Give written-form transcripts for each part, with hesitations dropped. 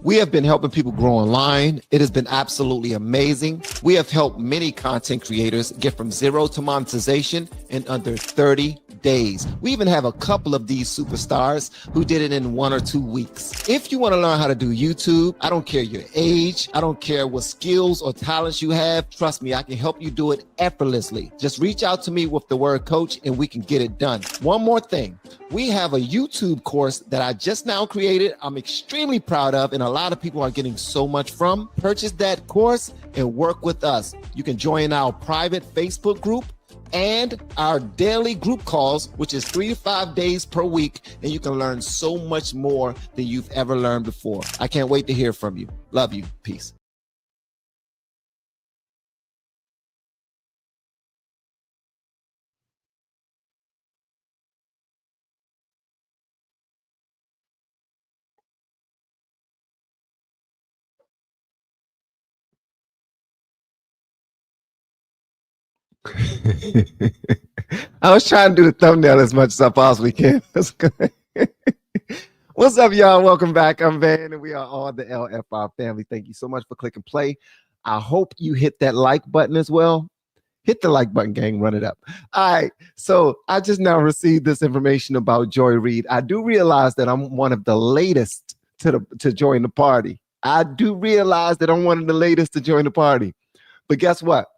We have been helping people grow online. It has been absolutely amazing. We have helped many content creators get from zero to monetization in under 30 days. We even have a couple of these superstars who did it in 1 or 2 weeks. If you want to learn how to do YouTube, I don't care your age, I don't care what skills or talents you have. Trust me, I can help you do it effortlessly. Just reach out to me with the word coach and we can get it done. One more thing. We have a YouTube course that I just now created. I'm extremely proud of, and a lot of people are getting so much from. Purchase that course and work with us. You can join our private Facebook group and our daily group calls, which is 3 to 5 days per week, and you can learn so much more than you've ever learned before. I can't wait to hear from you. Love you. Peace. I was trying to do the thumbnail as much as I possibly can. What's up, y'all? Welcome back. I'm Van, and we are all the LFR family. Thank you so much for clicking play. I hope you hit that like button as well. Hit the like button, gang. Run it up. All right. So I just now received this information about Joy Reid. I do realize that I'm one of the latest to join the party. I do realize that I'm one of the latest to join the party. But guess what?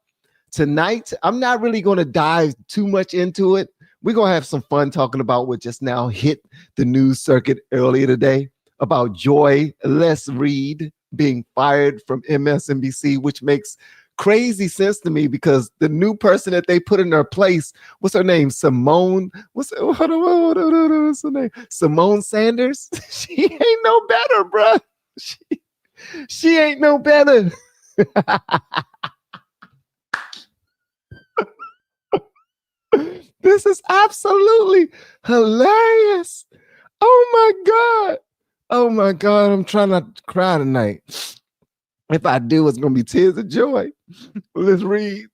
Tonight, I'm not really going to dive too much into it. We're going to have some fun talking about what just now hit the news circuit earlier today about Joy Reid being fired from MSNBC, which makes crazy sense to me because the new person that they put in her place, what's her name? Simone. What's her name? Simone Sanders. She ain't no better, bro. She ain't no better. This is absolutely hilarious. Oh my God. Oh my God. I'm trying not to cry tonight. If I do, it's going to be tears of joy. Let's read.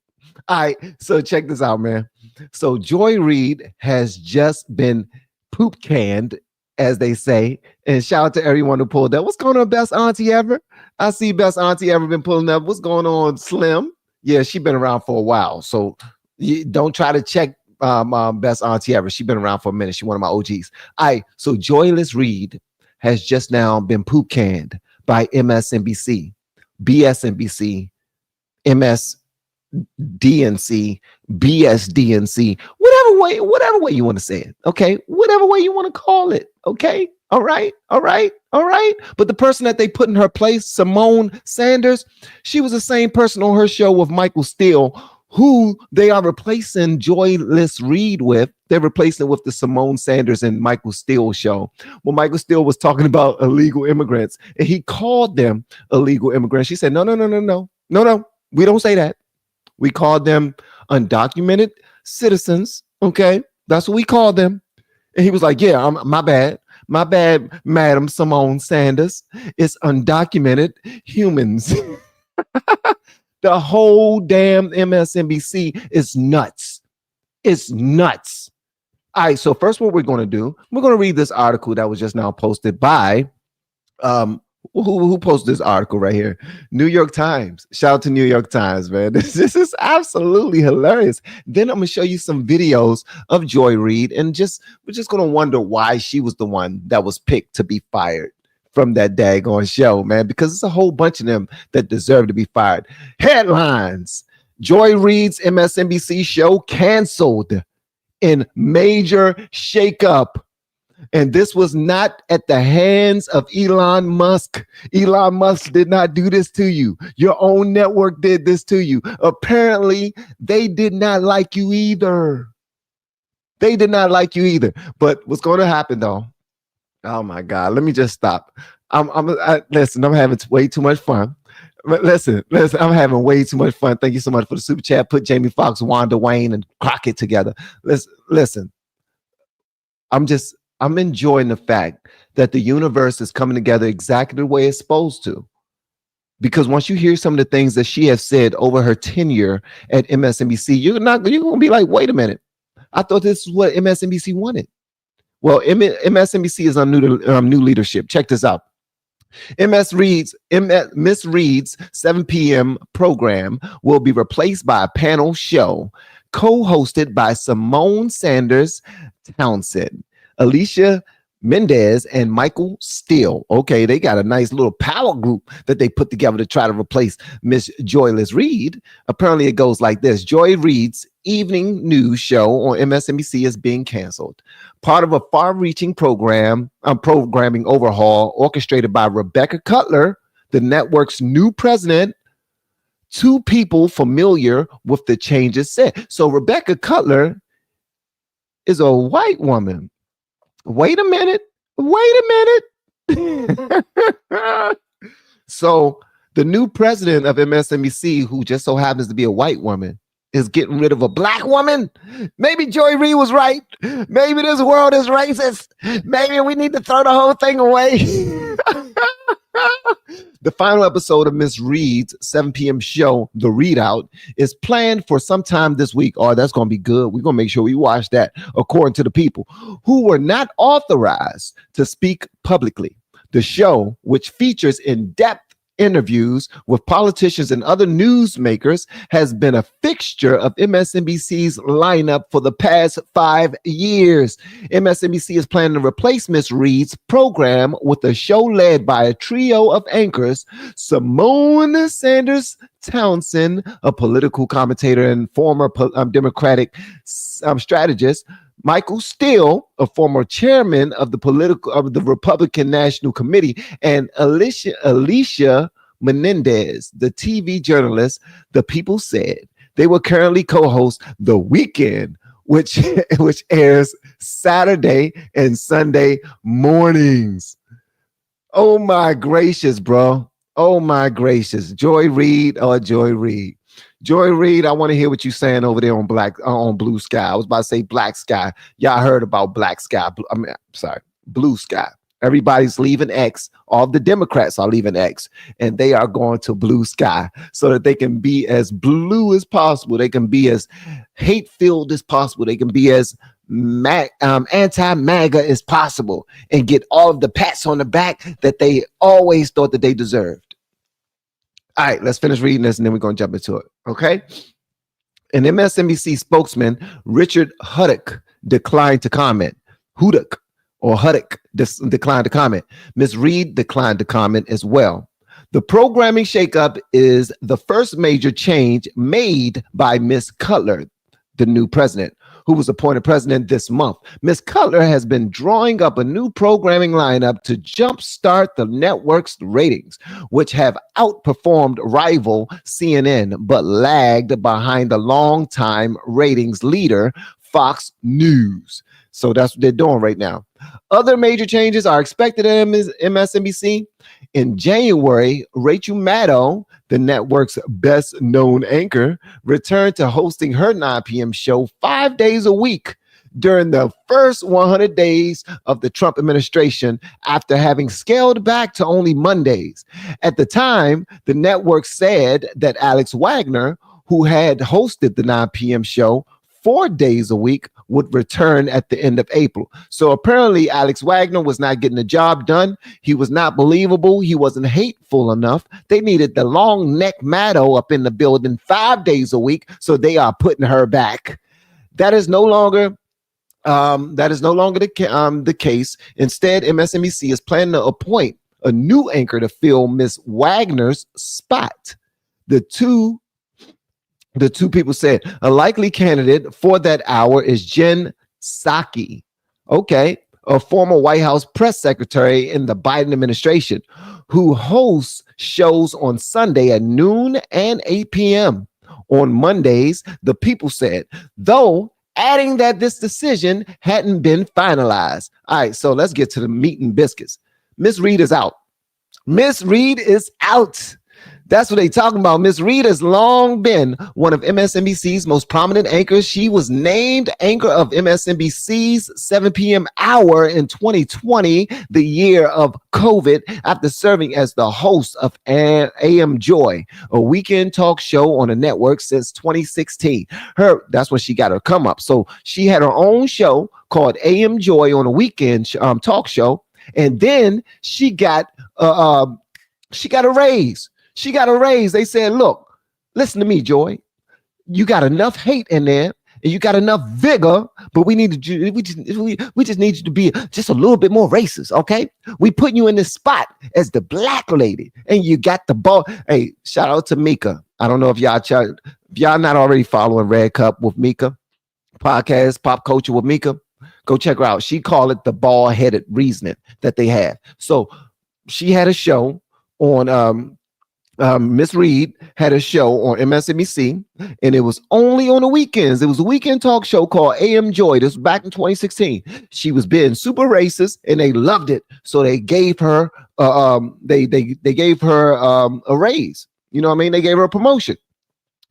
All right. So check this out, man. So Joy Reid has just been poop canned, as they say. And shout out to everyone who pulled that. What's going on, Best Auntie Ever? I see Best Auntie Ever been pulling up. What's going on, Slim? Yeah, she's been around for a while. So you don't try to check Best Auntie Ever. She's been around for a minute. She's one of my OGs. All right. So Joyless Reid has just now been poop canned by MSNBC, BSNBC, MSDNC, BSDNC, whatever way you want to say it. Okay. Whatever way you want to call it. Okay. All right. But the person that they put in her place, Simone Sanders, she was the same person on her show with Michael Steele, who they are replacing Joyless Reid with. They're replacing with the Simone Sanders and Michael Steele show. Well, Michael Steele was talking about illegal immigrants, and he called them illegal immigrants. She said, no, we don't say that. We call them undocumented citizens. Okay, that's what we call them. And he was like, yeah, my bad, Madam Simone Sanders. It's undocumented humans. The whole damn MSNBC is nuts. It's nuts. All right, so first what we're going to do, we're going to read this article that was just now posted by, who posted this article right here? New York Times. Shout out to New York Times, man. This is absolutely hilarious. Then I'm going to show you some videos of Joy Reid, and we're just going to wonder why she was the one that was picked to be fired from that daggone show, man, because it's a whole bunch of them that deserve to be fired. Headlines: Joy Reid's MSNBC show canceled in major shakeup. And this was not at the hands of Elon Musk. Elon Musk did not do this to you. Your own network did this to you. Apparently, they did not like you either. They did not like you either. But what's going to happen, though? Oh my God! Let me just stop. Listen. I'm having way too much fun. Listen. I'm having way too much fun. Thank you so much for the super chat. Put Jamie Foxx, Wanda Wayne, and Crockett together. Listen. I'm enjoying the fact that the universe is coming together exactly the way it's supposed to. Because once you hear some of the things that she has said over her tenure at MSNBC, you're going to be like, wait a minute. I thought this is what MSNBC wanted. Well, MSNBC is on new leadership. Check this out. Miss Reed's 7 p.m. program will be replaced by a panel show co-hosted by Simone Sanders Townsend, Alicia Mendez, and Michael Steele. Okay, they got a nice little power group that they put together to try to replace Miss Joyless Reed. Apparently, it goes like this: Joy Reid's evening news show on MSNBC is being canceled. Part of a far-reaching programming overhaul orchestrated by Rebecca Cutler, the network's new president. Two people familiar with the changes said. So Rebecca Cutler is a white woman. Wait a minute. So the new president of MSNBC, who just so happens to be a white woman, is getting rid of a black woman. Maybe Joy Reid was right. Maybe this world is racist. Maybe we need to throw the whole thing away. The final episode of Miss Reed's 7 p.m. show, The Readout, is planned for sometime this week. Oh, that's going to be good. We're going to make sure we watch that, according to the people who were not authorized to speak publicly. The show, which features in-depth interviews with politicians and other newsmakers, has been a fixture of MSNBC's lineup for the past 5 years. MSNBC is planning to replace Miss Reed's program with a show led by a trio of anchors: Simone Sanders Townsend, a political commentator and former Democratic strategist; Michael Steele, a former chairman of the Republican National Committee; and Alicia Menendez, the TV journalist. The people said they will currently co-host The Weekend, which airs Saturday and Sunday mornings. Oh my gracious, bro. Oh my gracious. Joy Reid. Joy Reid, I want to hear what you're saying over there on Blue Sky. I was about to say Black Sky. Y'all heard about Black Sky. Blue Sky. Everybody's leaving X. All the Democrats are leaving X, and they are going to Blue Sky so that they can be as blue as possible. They can be as hate-filled as possible. They can be as anti-MAGA as possible and get all of the pats on the back that they always thought that they deserved. All right, let's finish reading this and then we're going to jump into it. Okay. An MSNBC spokesman, Richard Huddock, declined to comment. Huddock declined to comment. Ms. Reid declined to comment as well. The programming shakeup is the first major change made by Ms. Cutler, the new president, who was appointed president this month. Ms. Cutler has been drawing up a new programming lineup to jumpstart the network's ratings, which have outperformed rival CNN, but lagged behind the longtime ratings leader, Fox News. So that's what they're doing right now. Other major changes are expected at MSNBC. In January, Rachel Maddow, the network's best known anchor, returned to hosting her 9 p.m. show 5 days a week during the first 100 days of the Trump administration, after having scaled back to only Mondays. At the time, the network said that Alex Wagner, who had hosted the 9 p.m. show 4 days a week, would return at the end of April. So apparently Alex Wagner was not getting the job done. He was not believable. He wasn't hateful enough. They needed the long neck Maddow up in the building 5 days a week. So they are putting her back. That is no longer the case. Instead, MSNBC is planning to appoint a new anchor to fill Miss Wagner's spot. The two people said a likely candidate for that hour is Jen Psaki, a former White House press secretary in the Biden administration, who hosts shows on Sunday at noon and 8 p.m. On Mondays, the people said, though adding that this decision hadn't been finalized. All right, so let's get to the meat and biscuits. Miss Reid is out. Miss Reid is out. That's what they talking about. Ms. Reid has long been one of MSNBC's most prominent anchors. She was named anchor of MSNBC's 7 p.m. hour in 2020, the year of COVID, after serving as the host of AM Joy, a weekend talk show on the network since 2016. That's when she got her come up. So she had her own show called AM Joy on a weekend talk show. And then she got a raise. She got a raise. They said, look, listen to me, Joy. You got enough hate in there and you got enough vigor, but we just need you to be just a little bit more racist, okay? We putting you in this spot as the black lady, and you got the ball. Hey, shout out to Mika. I don't know if y'all not already following Red Cup with Mika podcast, Pop Culture with Mika. Go check her out. She called it the bald-headed reasoning that they have. So she had a show on Miss Reed had a show on MSNBC, and it was only on the weekends. It was a weekend talk show called AM Joy. This was back in 2016. She was being super racist, and they loved it, so they gave her they gave her a raise. You know what I mean? They gave her a promotion,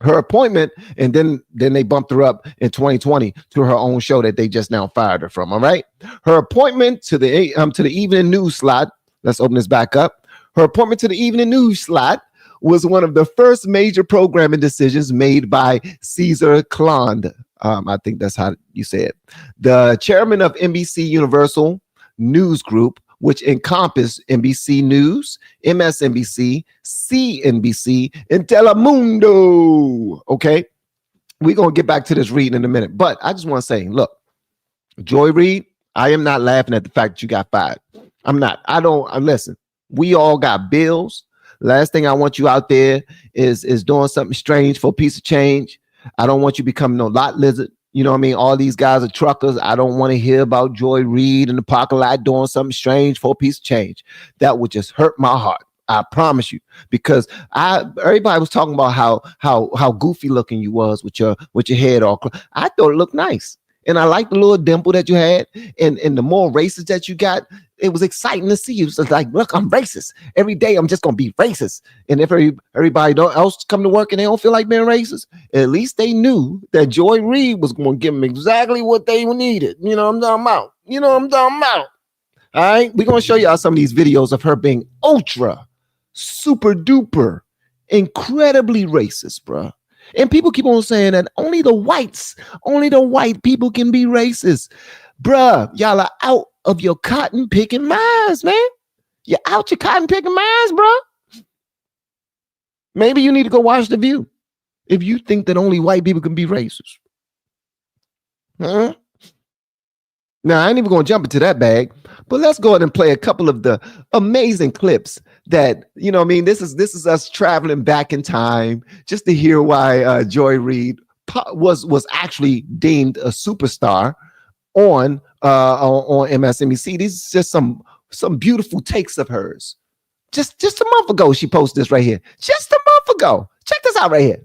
her appointment, and then they bumped her up in 2020 to her own show that they just now fired her from. All right, her appointment to the evening news slot. Let's open this back up. Her appointment to the evening news slot was one of the first major programming decisions made by Caesar Clond. I think that's how you say it. The chairman of NBC Universal News Group, which encompassed NBC News, MSNBC, CNBC, and Telemundo. Okay, we're going to get back to this reading in a minute. But I just want to say, look, Joy Reid, I am not laughing at the fact that you got fired. I'm not. Listen, we all got bills. Last thing I want you out there is doing something strange for a piece of change. I don't want you becoming no lot lizard. You know what I mean? All these guys are truckers. I don't want to hear about Joy Reid in the parking lot doing something strange for a piece of change. That would just hurt my heart. I promise you, because everybody was talking about how goofy looking you was with your head all. I thought it looked nice. And I like the little dimple that you had, and the more racist that you got, it was exciting to see you. So like, look, I'm racist. Every day I'm just gonna be racist. And if everybody else come to work and they don't feel like being racist, at least they knew that Joy Reid was gonna give them exactly what they needed. You know what I'm talking about? You know what I'm talking about? All right, we're gonna show y'all some of these videos of her being ultra, super duper, incredibly racist, bruh. And people keep on saying that only the white people can be racist. Bruh, y'all are out of your cotton picking minds, man. You're out your cotton picking minds, bruh. Maybe you need to go watch The View if you think that only white people can be racist. Huh? Now, I ain't even going to jump into that bag, but let's go ahead and play a couple of the amazing clips that, you know what I mean, this is us traveling back in time just to hear why Joy Reid was actually deemed a superstar on MSNBC. These are just some beautiful takes of hers. Just a month ago, she posted this right here. Just a month ago. Check this out right here.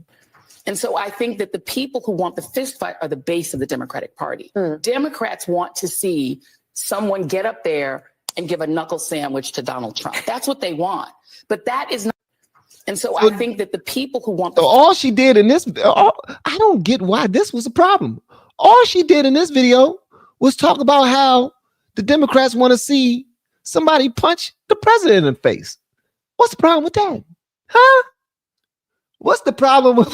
And so I think that the people who want the fist fight are the base of the Democratic Party. Democrats want to see someone get up there and give a knuckle sandwich to Donald Trump. That's what they want. But that is not. And so I think that the people who want. So all she did in this, I don't get why this was a problem. All she did in this video was talk about how the Democrats want to see somebody punch the president in the face. What's the problem with that? Huh? What's the problem with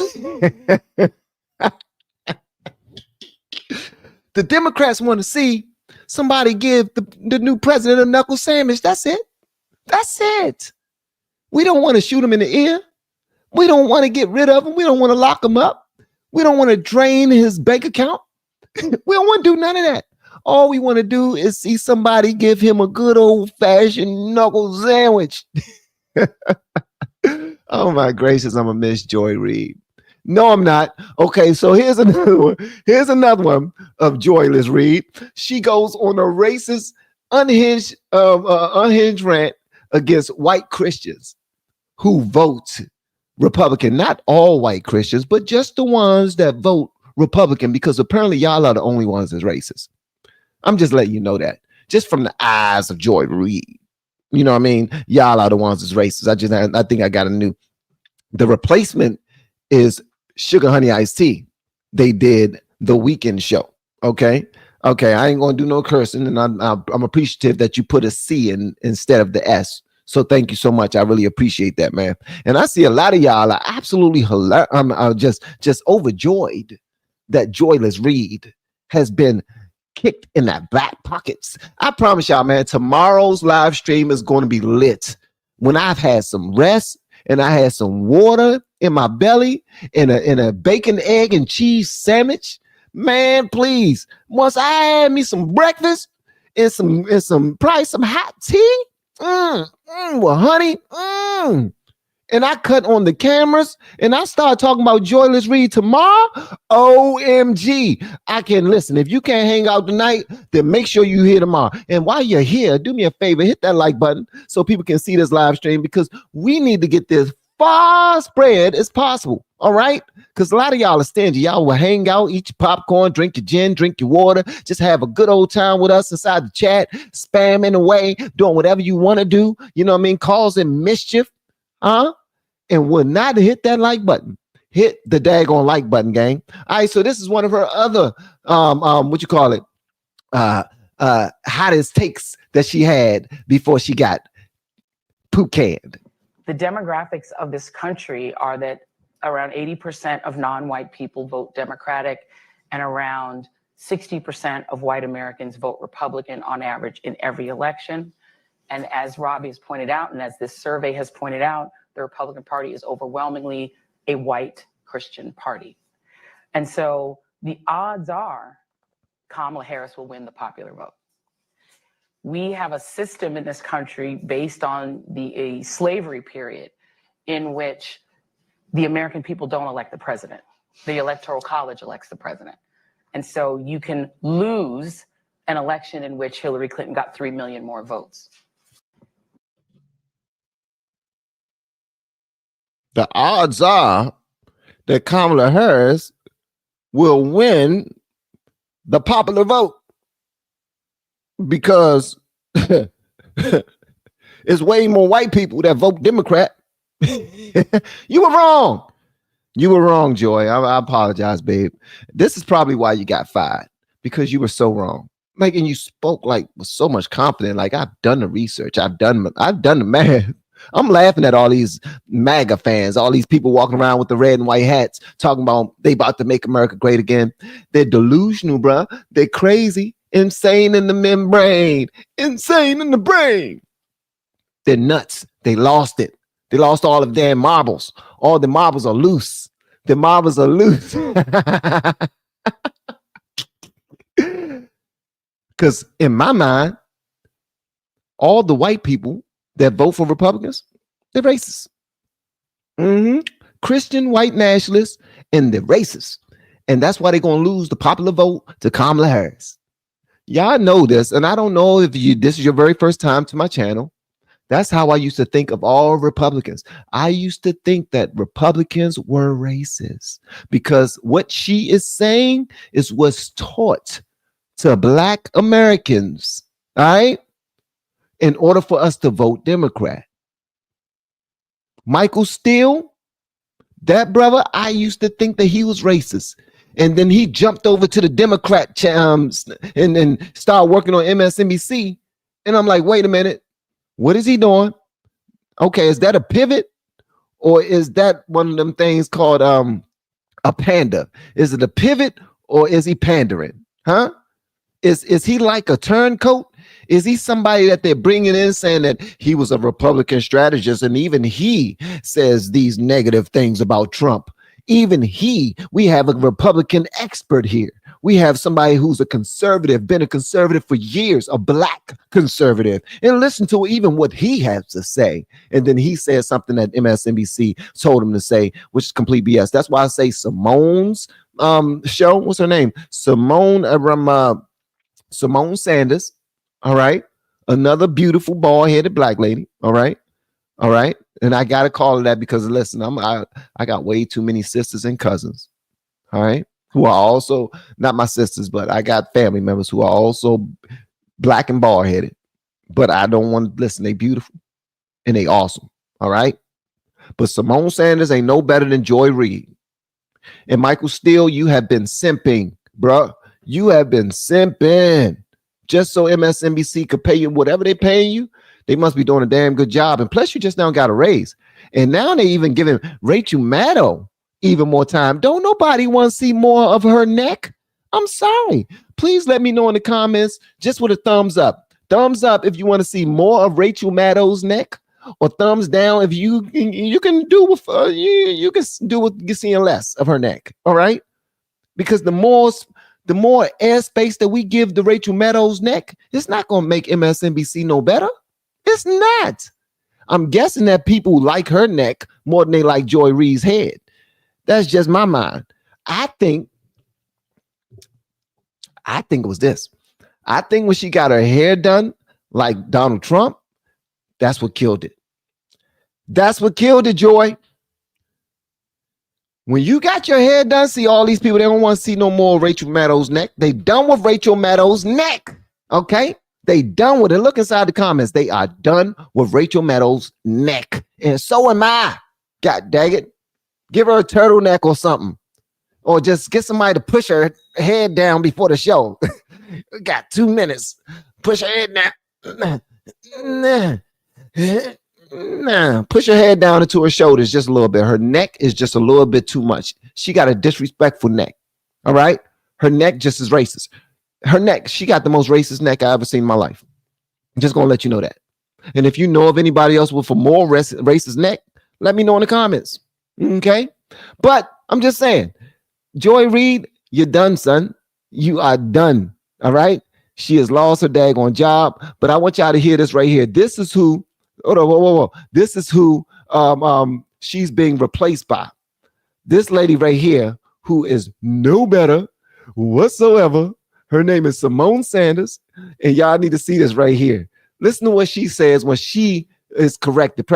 the Democrats want to see somebody give the new president a knuckle sandwich? That's it. That's it. We don't want to shoot him in the ear. We don't want to get rid of him. We don't want to lock him up. We don't want to drain his bank account. We don't want to do none of that. All we want to do is see somebody give him a good old-fashioned knuckle sandwich. Oh my gracious, I'm gonna miss Joy Reid. No, I'm not. Okay, so here's another one. Here's another one of Joyless Reid. She goes on a racist, unhinged rant against white Christians who vote Republican. Not all white Christians, but just the ones that vote Republican, because apparently y'all are the only ones that's racist. I'm just letting you know that. Just from the eyes of Joy Reid. You know what I mean? Y'all are the ones that's racist. I think I got a new. The replacement is Sugar Honey Iced Tea. They did the weekend show. Okay. I ain't gonna do no cursing, and I'm appreciative that you put a C in instead of the S. So thank you so much. I really appreciate that, man. And I see a lot of y'all are absolutely hilarious. I'm just overjoyed that Joyless Reid has been kicked in that back pockets. I promise y'all, man, tomorrow's live stream is going to be lit. When I've had some rest and I had some water in my belly and a bacon, egg, and cheese sandwich, man, please. Once I had me some breakfast and some probably some hot tea, well, honey, and I cut on the cameras and I start talking about Joyless Reed tomorrow. OMG. I can listen. If you can't hang out tonight, then make sure you here tomorrow. And while you're here, do me a favor, hit that like button so people can see this live stream, because we need to get this far spread as possible. All right? Because a lot of y'all are stingy. Y'all will hang out, eat your popcorn, drink your gin, drink your water, just have a good old time with us inside the chat, spamming away, doing whatever you want to do. You know what I mean? Causing mischief. And will not hit that like button. Hit the daggone like button, gang. All right, so this is one of her other hottest takes that she had before she got poop canned. The demographics of this country are that around 80% of non-white people vote Democratic, and around 60% of white Americans vote Republican on average in every election. And as Robbie has pointed out, and as this survey has pointed out, the Republican Party is overwhelmingly a white Christian party. And so the odds are Kamala Harris will win the popular vote. We have a system in this country based on the slavery period in which the American people don't elect the president. The Electoral College elects the president. And so you can lose an election in which Hillary Clinton got 3 million more votes. The odds are that Kamala Harris will win the popular vote because it's way more white people that vote Democrat. You were wrong. You were wrong, Joy. I apologize, babe. This is probably why you got fired, because you were so wrong. Like, and you spoke like with so much confidence. Like, I've done the research. I've done the math. I'm laughing at all these MAGA fans, all these people walking around with the red and white hats talking about they about to make America great again. They're delusional, bro. They're crazy, insane in the membrane, insane in the brain. They're nuts. They lost it. They lost all of their marbles. All the marbles are loose. The marbles are loose. Because in my mind, all the white people that vote for Republicans, they're racist. Christian white nationalists, and they're racist. And that's why they're going to lose the popular vote to Kamala Harris. Y'all know this, and I don't know if this is your very first time to my channel. That's how I used to think of all Republicans. I used to think that Republicans were racist because what she is saying is what's taught to Black Americans, all right? In order for us to vote Democrat. Michael Steele, that brother, I used to think that he was racist. And then he jumped over to the Democrat and started working on MSNBC. And I'm like, wait a minute, what is he doing? Okay, is that a pivot? Or is that one of them things called a panda? Is it a pivot or is he pandering? Huh? Is he like a turncoat? Is he somebody that they're bringing in saying that he was a Republican strategist, and even he says these negative things about Trump? Even we have a Republican expert here. We have somebody who's a conservative, been a conservative for years, a Black conservative, and listen to even what he has to say. And then he says something that MSNBC told him to say, which is complete BS. That's why I say Simone's show. What's her name? Simone Sanders. All right. Another beautiful bald-headed Black lady. All right. All right. And I got to call it that because, listen, I got way too many sisters and cousins. All right. Who are also not my sisters, but I got family members who are also Black and bald-headed. But I don't want to listen. They beautiful and they awesome. All right. But Simone Sanders ain't no better than Joy Reid. And Michael Steele, you have been simping, bro. You have been simping. Just so MSNBC could pay you whatever they're paying you, they must be doing a damn good job. And plus, you just now got a raise. And now they even giving Rachel Maddow even more time. Don't nobody want to see more of her neck? I'm sorry. Please let me know in the comments just with a thumbs up. Thumbs up if you want to see more of Rachel Maddow's neck, or thumbs down if you can do with you can do with you seeing less of her neck. All right, because the more airspace that we give to Rachel Maddow's neck, it's not going to make MSNBC no better. It's not. I'm guessing that people like her neck more than they like Joy Reid's head. That's just my mind. I think it was this. I think when she got her hair done like Donald Trump, that's what killed it. That's what killed it, Joy. When you got your hair done, see all these people, they don't want to see no more Rachel Maddow's neck. They done with Rachel Maddow's neck. Okay? They done with it. Look inside the comments. They are done with Rachel Maddow's neck. And so am I. God dang it. Give her a turtleneck or something. Or just get somebody to push her head down before the show. We got 2 minutes. Push her head down. Push her head down into her shoulders just a little bit. Her neck is just a little bit too much. She got a disrespectful neck. All right? Her neck just is racist. Her neck, she got the most racist neck I ever seen in my life. I'm just going to let you know that. And if you know of anybody else with a more racist neck, let me know in the comments. Okay? But I'm just saying, Joy Reid, you're done, son. You are done. All right? She has lost her daggone job. But I want y'all to hear this right here. This is who, whoa. This is who she's being replaced by. This lady right here, who is no better whatsoever. Her name is Simone Sanders. And y'all need to see this right here. Listen to what she says when she is corrected.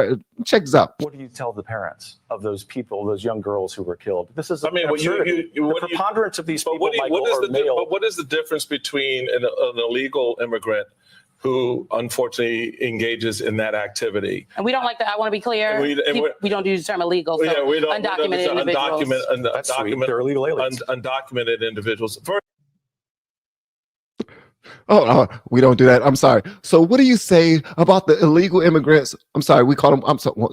Check this out. What do you tell the parents of those people, those young girls who were killed? This is, I mean, the preponderance of these people, what is the difference between an illegal immigrant who unfortunately engages in that activity? And we don't like that. I want to be clear. We don't use the term illegal. So yeah, we don't. Undocumented individuals. They're illegal aliens. Undocumented individuals. Oh, we don't do that. I'm sorry. So what do you say about the illegal immigrants? I'm sorry. We call them.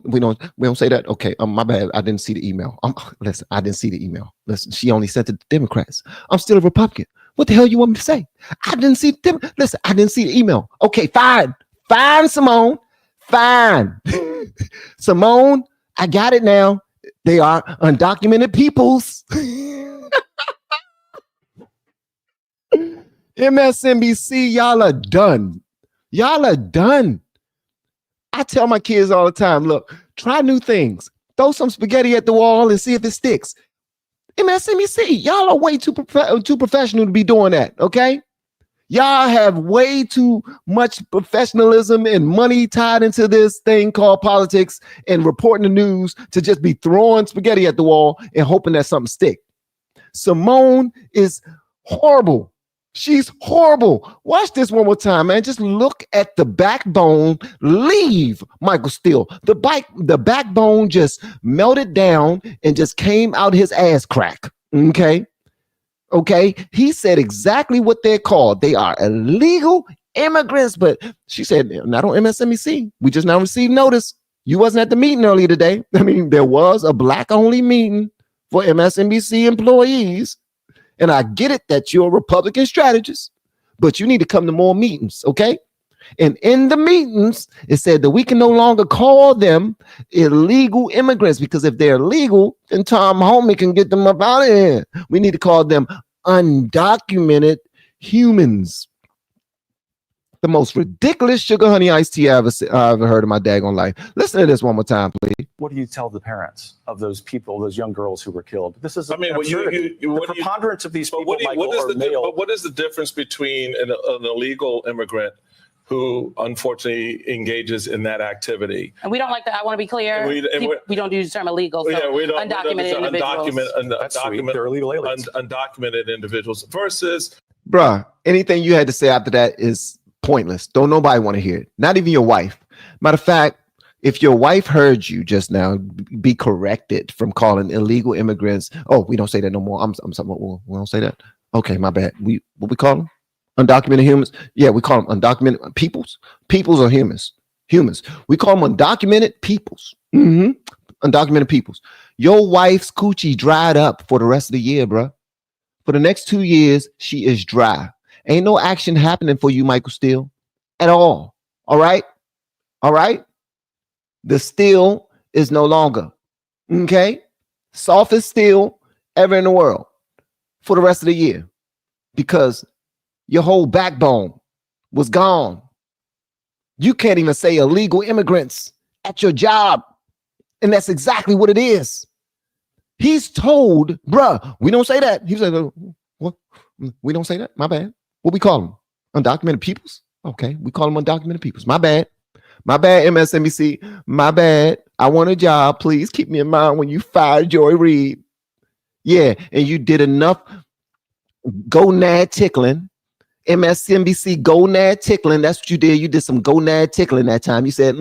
We don't say that. Okay. My bad. I didn't see the email. Listen, I didn't see the email. Listen, she only sent it to Democrats. I'm still a Republican. What the hell you want me to say? I didn't see listen, I didn't see the email. Okay, fine. Fine, Simone. Fine. Simone, I got it now. They are undocumented peoples. MSNBC, y'all are done. Y'all are done. I tell my kids all the time, look, try new things. Throw some spaghetti at the wall and see if it sticks. MSNBC, y'all are way too professional to be doing that, okay? Y'all have way too much professionalism and money tied into this thing called politics and reporting the news to just be throwing spaghetti at the wall and hoping that something sticks. Simone is horrible. She's horrible. Watch this one more time, man. Just look at the backbone leave Michael Steele. The backbone just melted down and just came out his ass crack. Okay. He said exactly what they're called. They are illegal immigrants. But she said, not on MSNBC. We just now received notice. You wasn't at the meeting earlier today. I mean, there was a black-only meeting for MSNBC employees. And I get it that you're a Republican strategist, but you need to come to more meetings, okay? And in the meetings, it said that we can no longer call them illegal immigrants, because if they're illegal, then Tom Homey can get them up out of here. We need to call them undocumented humans. The most ridiculous sugar honey iced tea I ever heard in my daggone life. Listen to this one more time, please. What do you tell the parents of those people, those young girls who were killed? This is, I mean, the preponderance of these people, what is the difference between an illegal immigrant who unfortunately engages in engages And we don't like that. I want to be clear. We don't use the term illegal. So undocumented individuals. They're illegal aliens. Undocumented individuals versus. Bruh, anything you had to say after that is pointless. Don't nobody want to hear it. Not even your wife. Matter of fact, if your wife heard you just now, be corrected from calling illegal immigrants. Oh, we don't say that no more. We don't say that. Okay, my bad. What we call them? Undocumented humans. Yeah, we call them undocumented peoples. Peoples are humans. We call them undocumented peoples. Undocumented peoples. Your wife's coochie dried up for the rest of the year, bro. For the next 2 years, she is dry. Ain't no action happening for you, Michael Steele, at all. All right? All right? The steel is no longer. Okay? Softest steel ever in the world for the rest of the year because your whole backbone was gone. You can't even say illegal immigrants at your job. And that's exactly what it is. He's told, bruh, we don't say that. He's like, what? We don't say that? My bad. What we call them? Undocumented peoples? Okay, we call them undocumented peoples. My bad. My bad, MSNBC. My bad. I want a job. Please keep me in mind when you fired Joy Reid. Yeah, and you did enough gonad tickling. MSNBC gonad tickling. That's what you did. You did some gonad tickling that time. You said,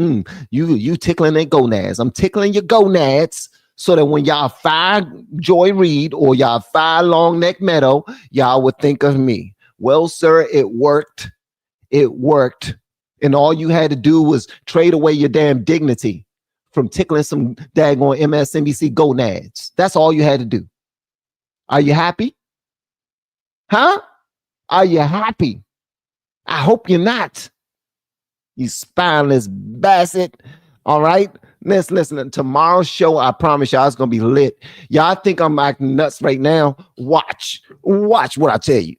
you tickling their gonads. I'm tickling your gonads so that when y'all fire Joy Reid or y'all fire Long Neck Meadow, y'all would think of me. Well, sir, it worked. It worked. And all you had to do was trade away your damn dignity from tickling some daggone MSNBC gonads. That's all you had to do. Are you happy? Huh? Are you happy? I hope you're not. You spineless bastard. All right? Listen. Tomorrow's show, I promise y'all, it's going to be lit. Y'all think I'm acting nuts right now? Watch what I tell you.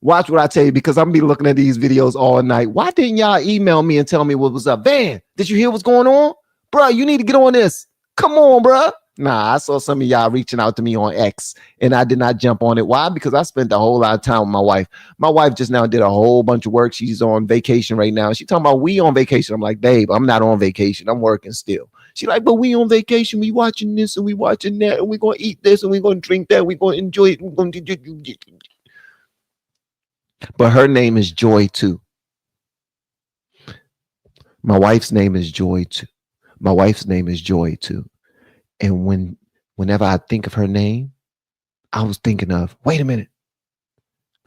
Watch what I tell you because I'm going to be looking at these videos all night. Why didn't y'all email me and tell me what was up? Van, did you hear what's going on? Bruh, you need to get on this. Come on, bruh. Nah, I saw some of y'all reaching out to me on X and I did not jump on it. Why? Because I spent a whole lot of time with my wife. My wife just now did a whole bunch of work. She's on vacation right now. She talking about we on vacation. I'm like, babe, I'm not on vacation. I'm working still. She like, but we on vacation. We watching this and we watching that and we going to eat this and we going to drink that. We going to enjoy it. But her name is Joy too. My wife's name is Joy too. My wife's name is Joy too. And whenever I think of her name, I was thinking of, wait a minute.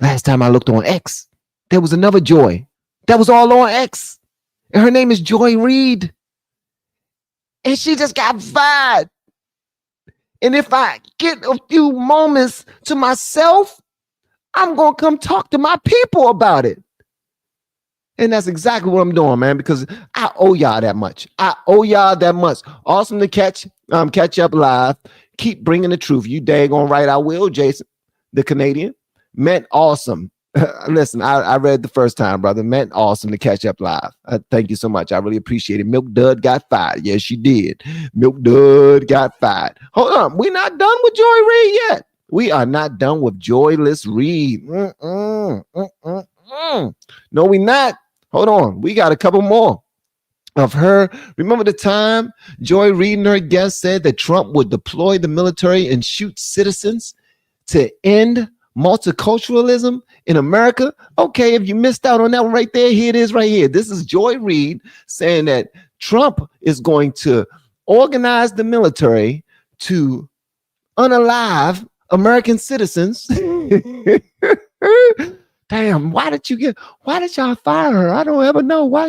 Last time I looked on X, there was another Joy. That was all on X. And her name is Joy Reid. And she just got fired. And if I get a few moments to myself, I'm going to come talk to my people about it. And that's exactly what I'm doing, man, because I owe y'all that much. I owe y'all that much. Awesome to catch up live. Keep bringing the truth. You daggone right, I will, Jason, the Canadian. Meant awesome. Listen, I read the first time, brother. Meant awesome to catch up live. Thank you so much. I really appreciate it. Milk Dud got fired. Yes, she did. Milk Dud got fired. Hold on. We're not done with Joy Reid yet. We are not done with Joyless Reid. No, we not. Hold on. We got a couple more of her. Remember the time Joy Reid and her guest said that Trump would deploy the military and shoot citizens to end multiculturalism in America? Okay, if you missed out on that one right there, here it is right here. This is Joy Reid saying that Trump is going to organize the military to unalive American citizens. Damn, why did y'all fire her? I don't ever know why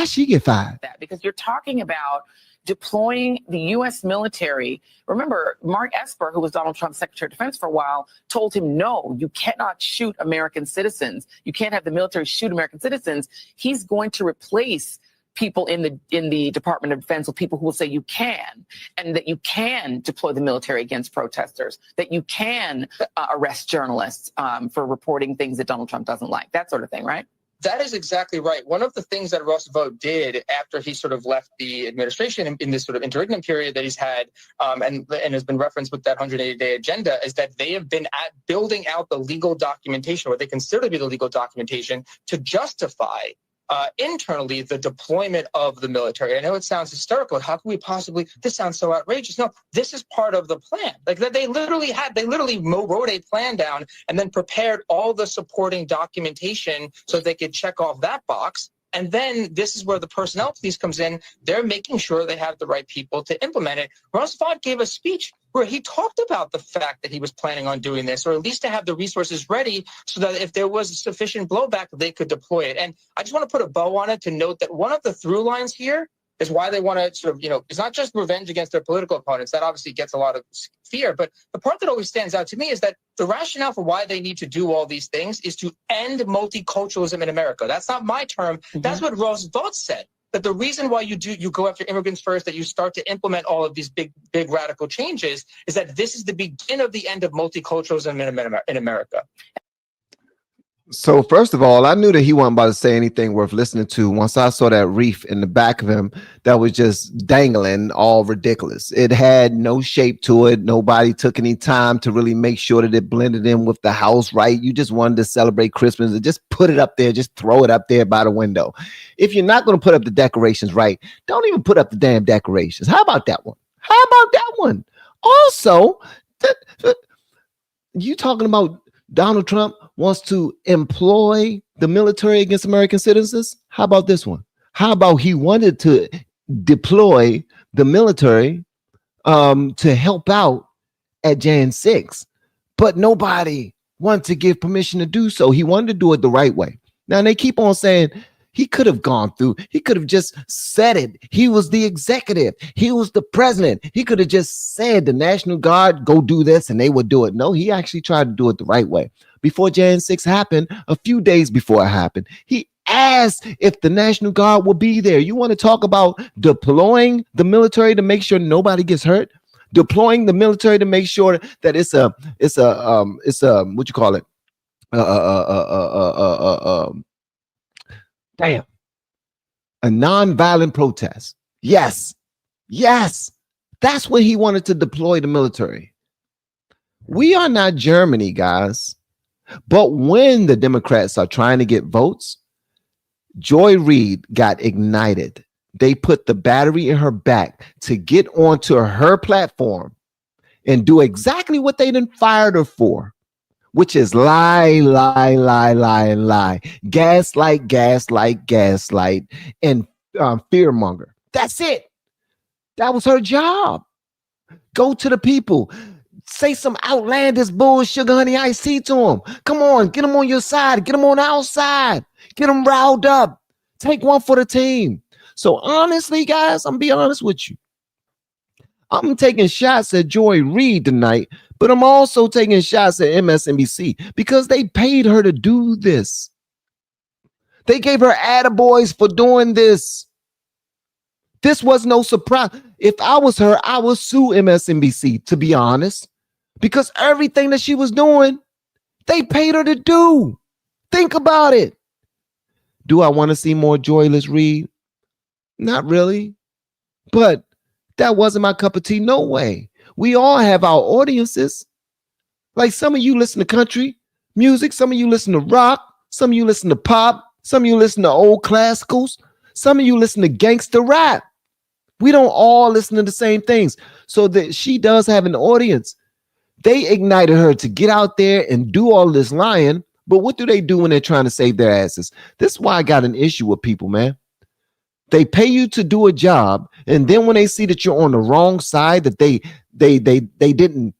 she get fired. That because you're talking about deploying the U.S. military. Remember, Mark Esper, who was Donald Trump's Secretary of Defense for a while, told him, no, you cannot shoot American citizens. You can't have the military shoot American citizens. He's going to replace people in the Department of Defense with people who will say you can, and that you can deploy the military against protesters, that you can arrest journalists for reporting things that Donald Trump doesn't like, that sort of thing, right? That is exactly right. One of the things that Roosevelt did after he sort of left the administration in this sort of interregnum period that he's had, and has been referenced with that 180-day agenda, is that they have been building out the legal documentation, what they consider to be the legal documentation, to justify internally the deployment of the military. I know it sounds hysterical. How can we possibly, this sounds so outrageous. No, this is part of the plan. Like they literally wrote a plan down and then prepared all the supporting documentation so they could check off that box. And then this is where the personnel piece comes in. They're making sure they have the right people to implement it. Roosevelt gave a speech where he talked about the fact that he was planning on doing this, or at least to have the resources ready so that if there was sufficient blowback, they could deploy it. And I just want to put a bow on it to note that one of the through lines here Is why they want to sort of, it's not just revenge against their political opponents. That obviously gets a lot of fear. But the part that always stands out to me is that the rationale for why they need to do all these things is to end multiculturalism in America. That's not my term. That's what Ross Vought said. That the reason why you go after immigrants first, that you start to implement all of these big radical changes, is that this is the beginning of the end of multiculturalism in America. So first of all, I knew that he wasn't about to say anything worth listening to once I saw that reef in the back of him that was just dangling, all ridiculous. It had no shape to it. Nobody took any time to really make sure that it blended in with the house right. You just wanted to celebrate Christmas and just put it up there, just throw it up there by the window. If you're not going to put up the decorations right, don't even put up the damn decorations. How about that one? How about that one? Also, you talking about Donald Trump wants to employ the military against American citizens? How about this one? How about he wanted to deploy the military to help out at Jan 6, but nobody wanted to give permission to do so. He wanted to do it the right way. Now they keep on saying he could have gone through. He could have just said it. He was the executive. He was the president. He could have just said the National Guard, go do this, and they would do it. No, he actually tried to do it the right way. Before Jan 6 happened, a few days before it happened, he asked if the National Guard will be there. You want to talk about deploying the military to make sure nobody gets hurt? Deploying the military to make sure that it's a what you call it? Damn. A non-violent protest. Yes. That's when he wanted to deploy the military. We are not Germany, guys. But when the Democrats are trying to get votes, Joy Reid got ignited. They put the battery in her back to get onto her platform and do exactly what they done fired her for, which is lie, gaslight, and fearmonger. That's it. That was her job. Go to the people. Say some outlandish bull sugar honey iced tea to them. Come on, get them on your side. Get them on our side. Get them riled up. Take one for the team. So honestly, guys, I'm be honest with you. I'm taking shots at Joy Reid tonight, but I'm also taking shots at MSNBC because they paid her to do this. They gave her attaboys for doing this. This was no surprise. If I was her, I would sue MSNBC, to be honest, because everything that she was doing, they paid her to do. Think about it. Do I want to see more Joyless Reid? Not really. But that wasn't my cup of tea. No way. We all have our audiences. Like some of you listen to country music. Some of you listen to rock. Some of you listen to pop. Some of you listen to old classicals. Some of you listen to gangster rap. We don't all listen to the same things. So that she does have an audience. They ignited her to get out there and do all this lying. But what do they do when they're trying to save their asses? This is why I got an issue with people, man. They pay you to do a job, and then when they see that you're on the wrong side, that they didn't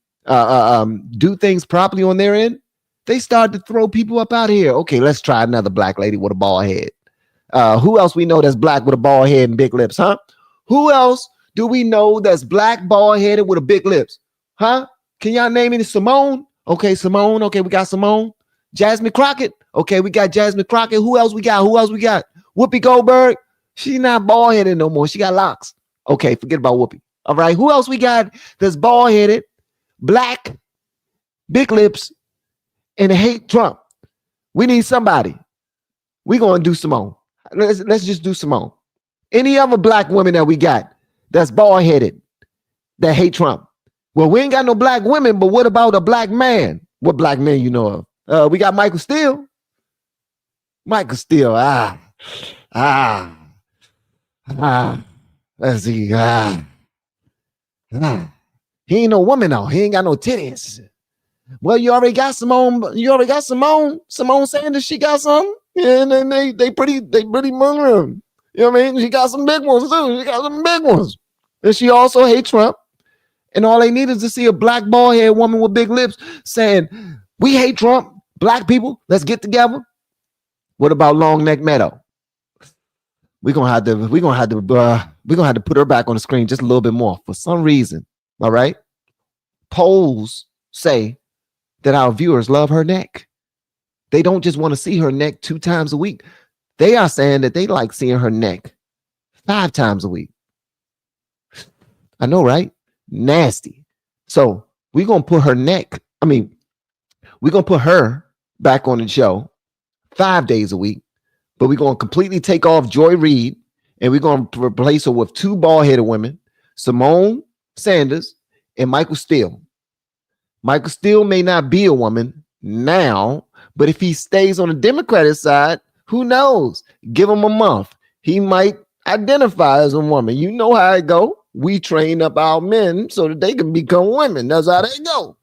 do things properly on their end, they start to throw people up out of here. Okay, let's try another black lady with a bald head. Who else we know that's black with a bald head and big lips, huh? Who else do we know that's black, bald headed with a big lips, huh? Can y'all name any? Simone? Okay, Simone. Okay, we got Simone. Jasmine Crockett. Okay, we got Jasmine Crockett. Who else we got? Whoopi Goldberg. She's not bald headed no more. She got locks. Okay, forget about Whoopi. All right, who else we got that's bald headed, black, big lips, and hate Trump? We need somebody. We're gonna do Simone. Let's just do Simone. Any other black women that we got that's bald headed that hate Trump? Well, we ain't got no black women, but what about a black man? What black man you know of? We got Michael Steele. Michael Steele. Let's see. He ain't no woman though. He ain't got no titties. Well, you already got Simone. Simone Sanders, she got some. And then they pretty murder. You know what I mean? She got some big ones too. And she also hates Trump. And all they need is to see a black bald head woman with big lips saying, we hate Trump. Black people, let's get together. What about Long Neck Meadow? we're gonna have to put her back on the screen just a little bit more for some reason. All right. Polls say that our viewers love her neck. They don't just want to see her neck 2 times a week. They are saying that they like seeing her neck 5 times a week. I know, right? Nasty. So we're going to put her we're going to put her back on the show 5 days a week, but we're going to completely take off Joy Reid and we're going to replace her with 2 bald-headed women, Simone Sanders and Michael Steele. Michael Steele may not be a woman now, but if he stays on the Democratic side, who knows? Give him a month. He might identify as a woman. You know how it go. We train up our men so that they can become women. That's how they go.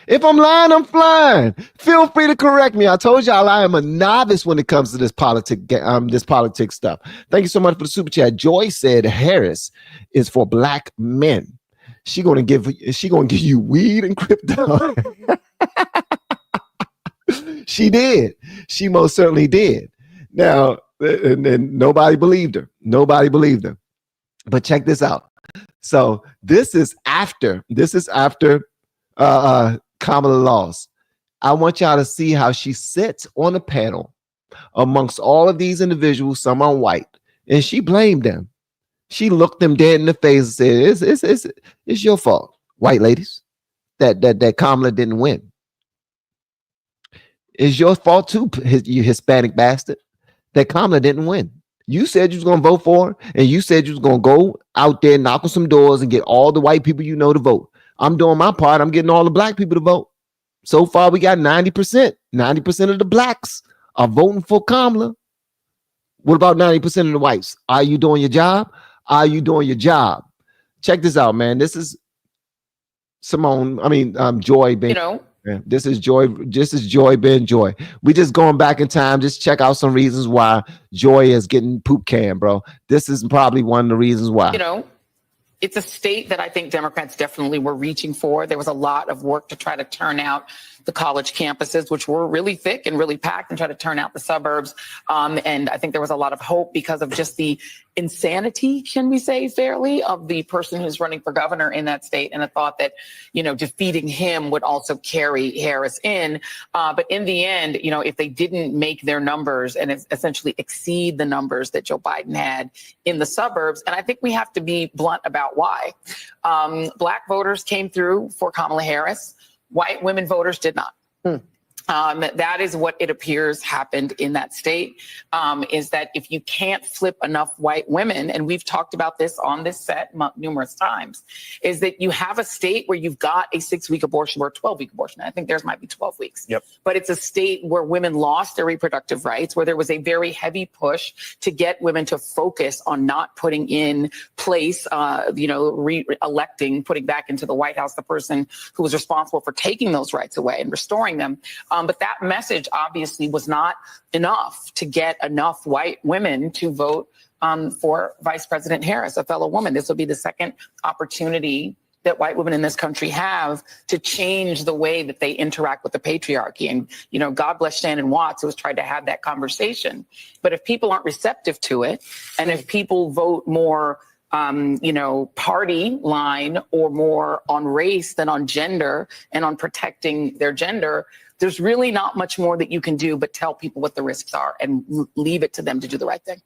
If I'm lying, I'm flying. Feel free to correct me. I told y'all I am a novice when it comes to this politics stuff. Thank you so much for the super chat. Joy said Harris is for black men. She gonna give you weed and crypto. She did. She most certainly did. Now, and nobody believed her. Nobody believed her. But check this out. So this is after Kamala lost. I want y'all to see how she sits on a panel amongst all of these individuals, some are white, and she blamed them. She looked them dead in the face and said, it's your fault, white ladies, that Kamala didn't win. It's your fault too, you Hispanic bastard, that Kamala didn't win. You said you was going to vote for her, and you said you was going to go out there, knock on some doors, and get all the white people you know to vote. I'm doing my part. I'm getting all the black people to vote. So far, we got 90%. 90% of the blacks are voting for Kamala. What about 90% of the whites? Are you doing your job? Are you doing your job? Check this out, man. This is Joy. Ben. You know, Yeah, this is Joy. This is Joy Ben Joy. We just going back in time. Just check out some reasons why Joy is getting poop can, bro. This is probably one of the reasons why. you know, it's a state that I think Democrats definitely were reaching for. There was a lot of work to try to turn out the college campuses, which were really thick and really packed, and try to turn out the suburbs. And I think there was a lot of hope because of just the insanity, can we say fairly, of the person who's running for governor in that state, and a thought that, defeating him would also carry Harris in. But in the end, if they didn't make their numbers and essentially exceed the numbers that Joe Biden had in the suburbs, and I think we have to be blunt about why. Black voters came through for Kamala Harris. White women voters did not. That is what it appears happened in that state, is that if you can't flip enough white women, and we've talked about this on this set numerous times, is that you have a state where you've got a 6-week abortion or a 12-week abortion. I think theirs might be 12 weeks. Yep. But it's a state where women lost their reproductive rights, where there was a very heavy push to get women to focus on not putting in place, re-electing, putting back into the White House the person who was responsible for taking those rights away and restoring them. But that message obviously was not enough to get enough white women to vote for Vice President Harris, a fellow woman. This will be the second opportunity that white women in this country have to change the way that they interact with the patriarchy. And, God bless Shannon Watts, who has tried to have that conversation. But if people aren't receptive to it, and if people vote more party line or more on race than on gender and on protecting their gender, there's really not much more that you can do but tell people what the risks are and leave it to them to do the right thing.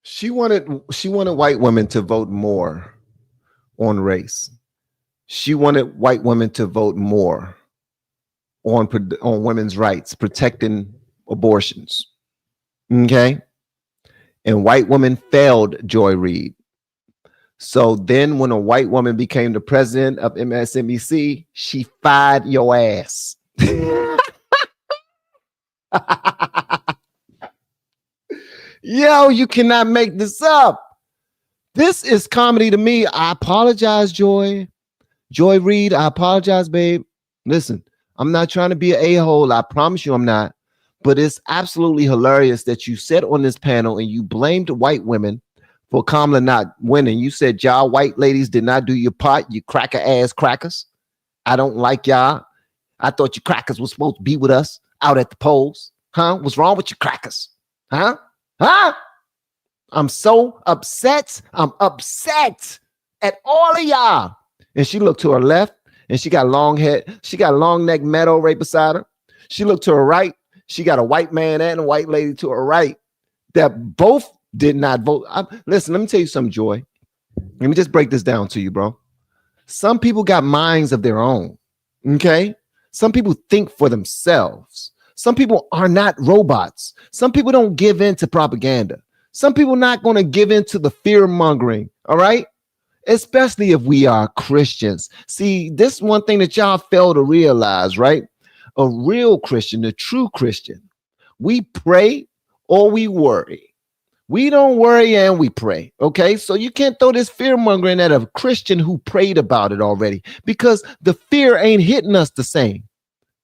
She wanted white women to vote more on race. She wanted white women to vote more on women's rights, protecting abortions. Okay? And white women failed Joy Reid. So then when a white woman became the president of MSNBC, she fired your ass. Yo, you cannot make this up. This is comedy to me. I apologize, Joy Reid. I apologize, babe. Listen, I'm not trying to be an a-hole. I promise you I'm not. But it's absolutely hilarious that you sat on this panel and you blamed white women for Kamala not winning. You said y'all white ladies did not do your part, you cracker ass crackers. I don't like y'all. I thought you crackers were supposed to be with us out at the polls. Huh? What's wrong with your crackers? Huh? Huh? I'm so upset. I'm upset at all of y'all. And she looked to her left and she got long head. She got long neck Meadow right beside her. She looked to her right. She got a white man and a white lady to her right that both did not vote. Listen, let me tell you something, Joy. Let me just break this down to you, bro. Some people got minds of their own. Okay. Some people think for themselves. Some people are not robots. Some people don't give in to propaganda. Some people not going to give in to the fear mongering. All right. Especially if we are Christians. See, this one thing that y'all fail to realize, right? A real Christian, a true Christian, we pray or we worry. We don't worry and we pray. Okay. So you can't throw this fear mongering at a Christian who prayed about it already because the fear ain't hitting us the same.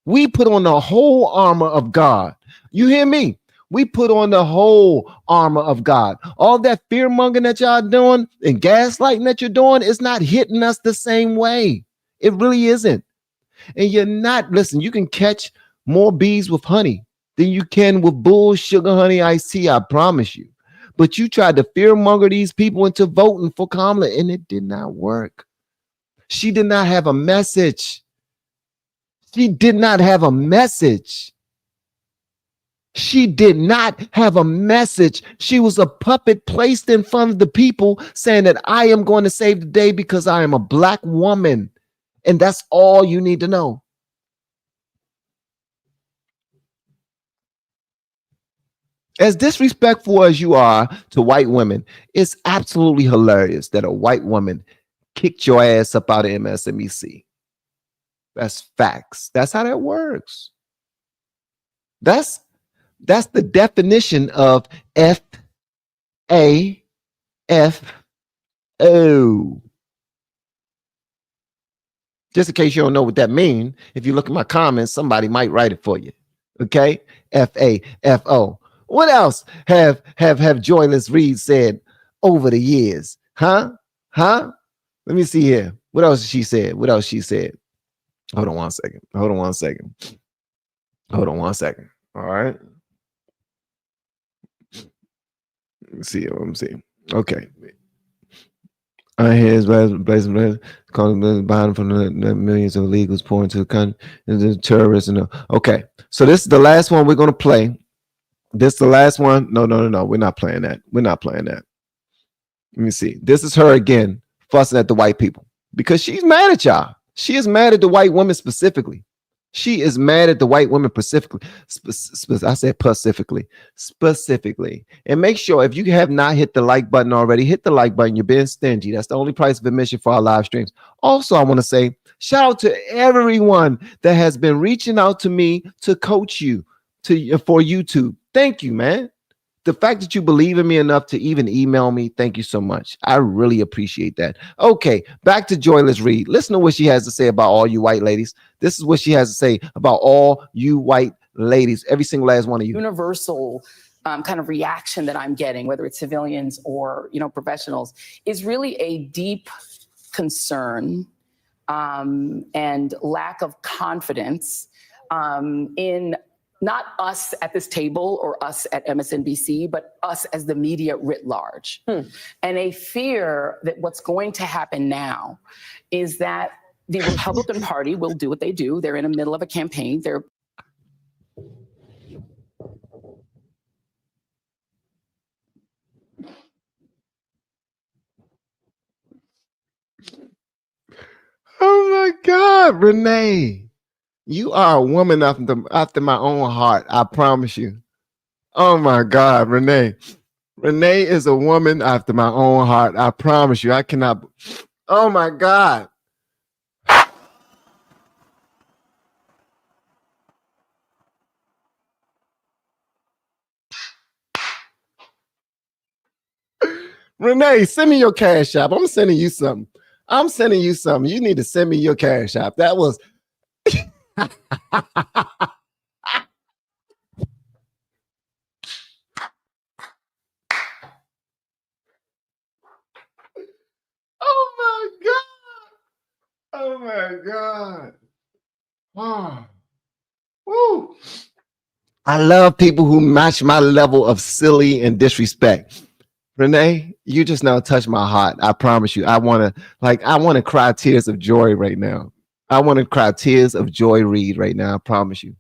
We put on the whole armor of God. You hear me? We put on the whole armor of God. All that fear mongering that y'all doing and gaslighting that you're doing is not hitting us the same way. It really isn't. And you're not, listen, you can catch more bees with honey than you can with bull sugar honey iced tea, I promise you. But you tried to fear monger these people into voting for Kamala and it did not work. She did not have a message. She did not have a message. She did not have a message. She was a puppet placed in front of the people saying that I am going to save the day because I am a black woman. And that's all you need to know. As disrespectful as you are to white women, it's absolutely hilarious that a white woman kicked your ass up out of MSNBC. That's facts. That's how that works. That's the definition of FAFO. Just in case you don't know what that means, if you look at my comments, somebody might write it for you. Okay? FAFO. What else have Joyless Reed said over the years? Huh? Let me see here. What else she said? Hold on one second. All right. Let me see. Okay. I hear his calling buying from the millions of illegals pouring into the country, the terrorists. And okay, so this is the last one we're gonna play. This is the last one. No. We're not playing that. Let me see. This is her again, fussing at the white people because she's mad at y'all. She is mad at the white women specifically. She is mad at the white women specifically. I said specifically. And make sure if you have not hit the like button already, hit the like button. You're being stingy. That's the only price of admission for our live streams. Also, I want to say shout out to everyone that has been reaching out to me to coach you for YouTube. Thank you, man. The fact that you believe in me enough to even email me, thank you so much. I really appreciate that. Okay, back to Joyless Reed. Listen to what she has to say about all you white ladies. This is what she has to say about all you white ladies, every single last one of you. Universal kind of reaction that I'm getting, whether it's civilians or professionals, is really a deep concern and lack of confidence in not us at this table or us at MSNBC, but us as the media writ large. And a fear that what's going to happen now is that the Republican Party will do what they do. They're in the middle of a campaign. Oh my God, Renee. You are a woman after my own heart. I promise you. Oh my God, Renee. Renee is a woman after my own heart. I promise you. I cannot. Oh my God. Renee, send me your cash app. I'm sending you something. You need to send me your cash app. That was. Oh my God. Oh. Woo. I love people who match my level of silly and disrespect. Renee, you just now touched my heart. I promise you. I want to cry tears of joy right now. I want to cry tears of joy, Reed, right now. I promise you.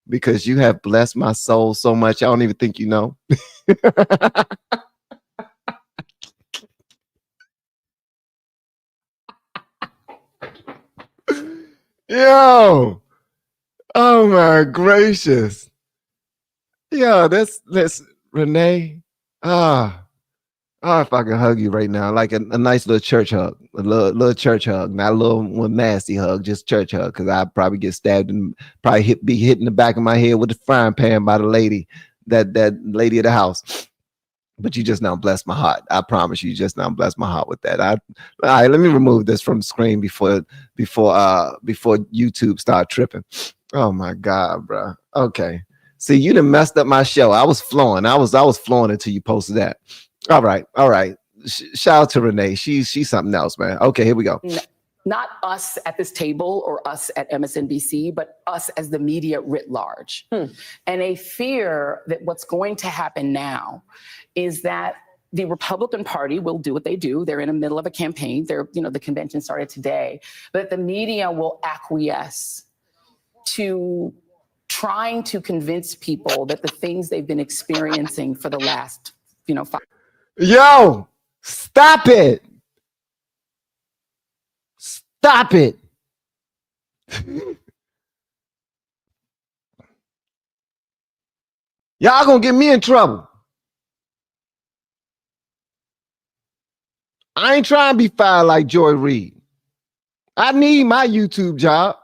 Because you have blessed my soul so much. I don't even think you know. Yo. Oh my gracious. Yeah, that's Renee. If I could hug you right now, like a nice little church hug, a little church hug, not a little one nasty hug, just church hug, because I'd probably get stabbed and probably be hit in the back of my head with a frying pan by the lady, that lady of the house. But you just now blessed my heart. I promise you, just now blessed my heart with that. All right, let me remove this from the screen before YouTube start tripping. Oh my God, bro. Okay. See, you done messed up my show. I was flowing. I was flowing until you posted that. All right. Shout out to Renee. She's something else, man. Okay, here we go. Not us at this table or us at MSNBC, but us as the media writ large. And a fear that what's going to happen now is that the Republican Party will do what they do. They're in the middle of a campaign. The convention started today, but the media will acquiesce to trying to convince people that the things they've been experiencing for the last, 5. Yo, stop it. Stop it. Y'all gonna get me in trouble. I ain't trying to be fired like Joy Reid. I need my YouTube job.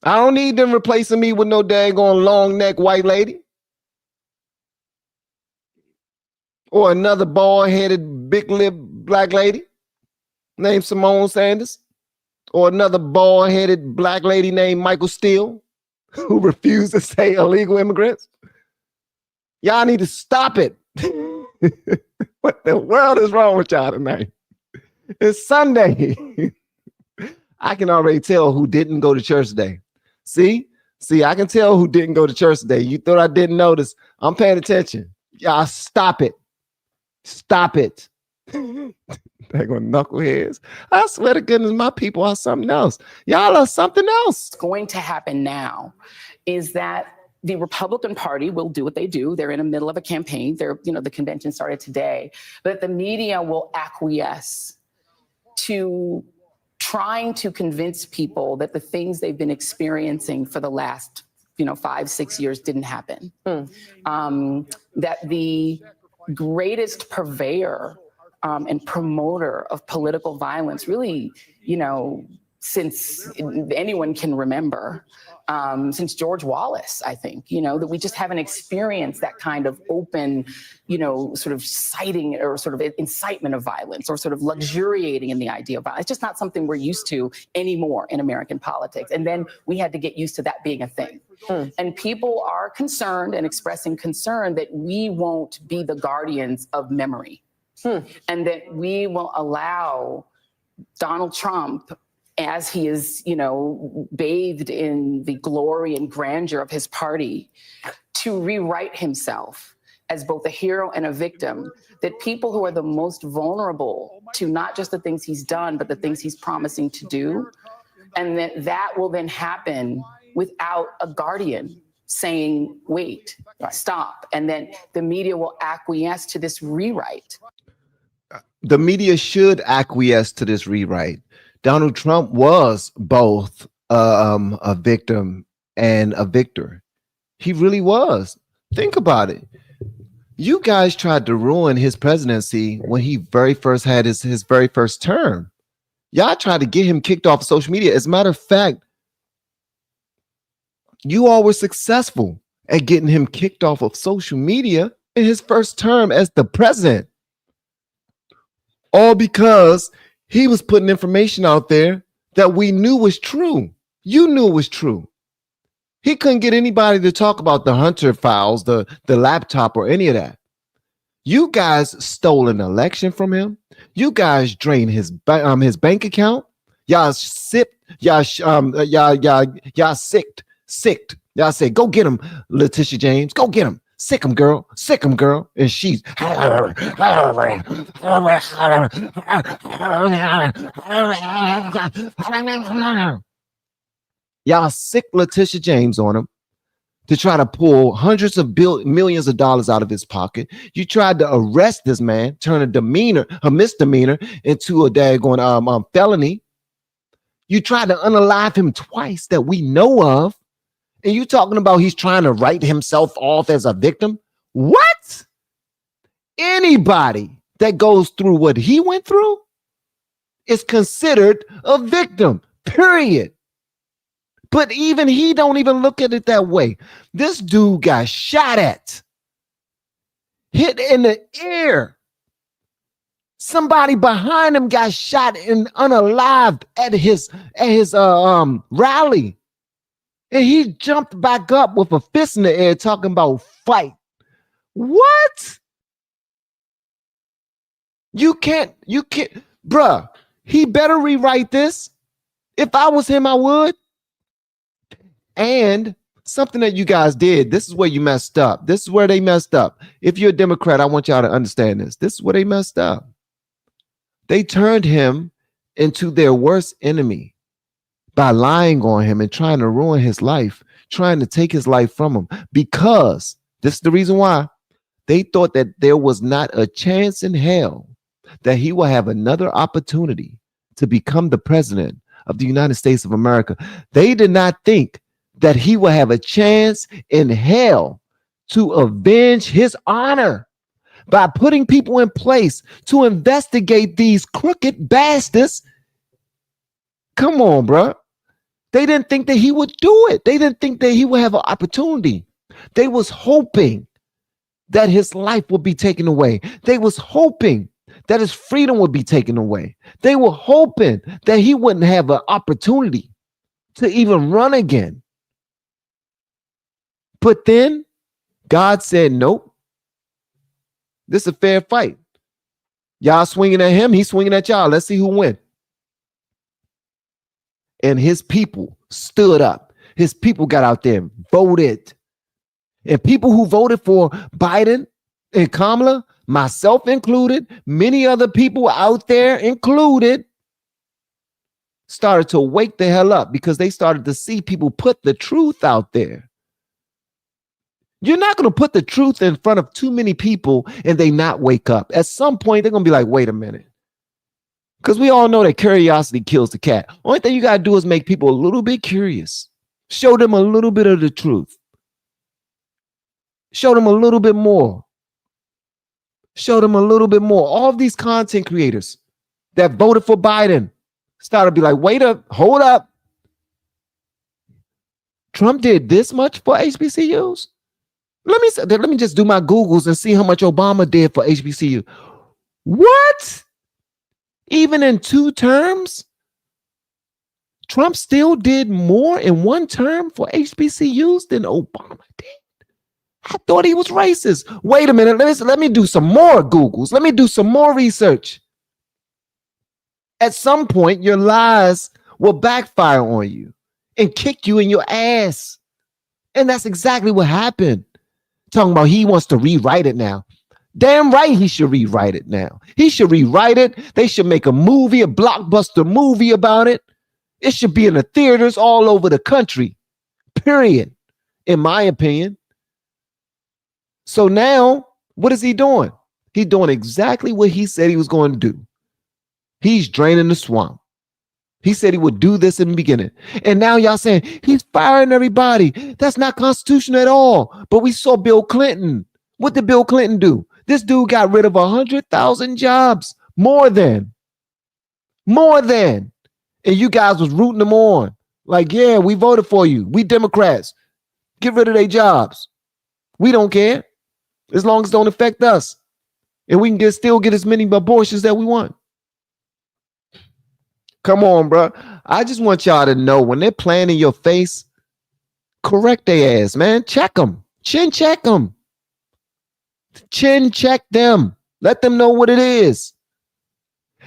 I don't need them replacing me with no daggone long neck white lady. Or another bald-headed, big lip black lady named Simone Sanders. Or another bald-headed black lady named Michael Steele, who refused to say illegal immigrants. Y'all need to stop it. What the world is wrong with y'all tonight? It's Sunday. I can already tell who didn't go to church today. See, I can tell who didn't go to church today. You thought I didn't notice. I'm paying attention. Y'all stop it. Stop it. They're going knuckleheads. I swear to goodness, my people are something else. Y'all are something else. What's going to happen now is that the Republican Party will do what they do. They're in the middle of a campaign. The convention started today, but the media will acquiesce to trying to convince people that the things they've been experiencing for the last, 5-6 years didn't happen. That the greatest purveyor and promoter of political violence, really, since anyone can remember, since George Wallace, I think, that we just haven't experienced that kind of open, sort of citing or sort of incitement of violence or sort of luxuriating in the idea of violence. It's just not something we're used to anymore in American politics. And then we had to get used to that being a thing. And people are concerned and expressing concern that we won't be the guardians of memory and that we will allow Donald Trump, as he is, bathed in the glory and grandeur of his party, to rewrite himself as both a hero and a victim, that people who are the most vulnerable to not just the things he's done, but the things he's promising to do, and that will then happen without a guardian saying, wait, stop. And then the media will acquiesce to this rewrite. The media should acquiesce to this rewrite. Donald Trump was both a victim and a victor. He really was. Think about it. You guys tried to ruin his presidency when he very first had his very first term. Y'all tried to get him kicked off of social media. As a matter of fact, you all were successful at getting him kicked off of social media in his first term as the president. All because he was putting information out there that we knew was true. You knew it was true. He couldn't get anybody to talk about the Hunter files, the laptop, or any of that. You guys stole an election from him. You guys drained his bank account. Y'all sicked Y'all say, go get him, Letitia James. Go get him. Sick him, girl. Sick him, girl. And she's y'all sick Letitia James on him to try to pull hundreds of millions of dollars out of his pocket. You tried to arrest this man, turn a misdemeanor into a daggone felony. You tried to unalive him twice that we know of. And you talking about he's trying to write himself off as a victim? What? Anybody that goes through what he went through is considered a victim, period. But even he don't even look at it that way. This dude got shot at, hit in the ear. Somebody behind him got shot and unalived at his rally. And he jumped back up with a fist in the air talking about fight. What? You can't, bruh, he better rewrite this. If I was him, I would. And something that you guys did, this is where you messed up. This is where they messed up. If you're a Democrat, I want y'all to understand this. This is where they messed up. They turned him into their worst enemy by lying on him and trying to ruin his life, trying to take his life from him, because this is the reason why they thought that there was not a chance in hell that he will have another opportunity to become the president of the United States of America. They did not think that he will have a chance in hell to avenge his honor by putting people in place to investigate these crooked bastards. Come on, bro. They didn't think that he would do it. They didn't think that he would have an opportunity. They was hoping that his life would be taken away. They was hoping that his freedom would be taken away. They were hoping that he wouldn't have an opportunity to even run again. But then God said, nope, this is a fair fight. Y'all swinging at him, he's swinging at y'all. Let's see who wins. And his people stood up. His people got out there and voted. And people who voted for Biden and Kamala, myself included, many other people out there included, started to wake the hell up because they started to see people put the truth out there. You're not going to put the truth in front of too many people and they not wake up. At some point, they're going to be like, wait a minute. Because we all know that curiosity kills the cat. Only thing you got to do is make people a little bit curious. Show them a little bit of the truth. Show them a little bit more. Show them a little bit more. All of these content creators that voted for Biden started to be like, wait up, hold up. Trump did this much for HBCUs? Let me just do my Googles and see how much Obama did for HBCU. What? Even in 2 terms, Trump still did more in 1 term for HBCUs than Obama did. I thought he was racist. Wait a minute. Let me do some more Googles. Let me do some more research. At some point, your lies will backfire on you and kick you in your ass. And that's exactly what happened. Talking about he wants to rewrite it now. Damn right he should rewrite it now. He should rewrite it. They should make a movie, a blockbuster movie about it. It should be in the theaters all over the country, period, in my opinion. So now, what is he doing? He's doing exactly what he said he was going to do. He's draining the swamp. He said he would do this in the beginning. And now y'all saying he's firing everybody. That's not constitutional at all. But we saw Bill Clinton. What did Bill Clinton do? This dude got rid of 100,000 jobs. More than. And you guys was rooting them on. Like, yeah, we voted for you. We Democrats. Get rid of their jobs. We don't care. As long as it don't affect us. And we can still get as many abortions that we want. Come on, bro. I just want y'all to know when they're playing in your face, correct their ass, man. Check them. Chin check them. Chin check them. Let them know what it is.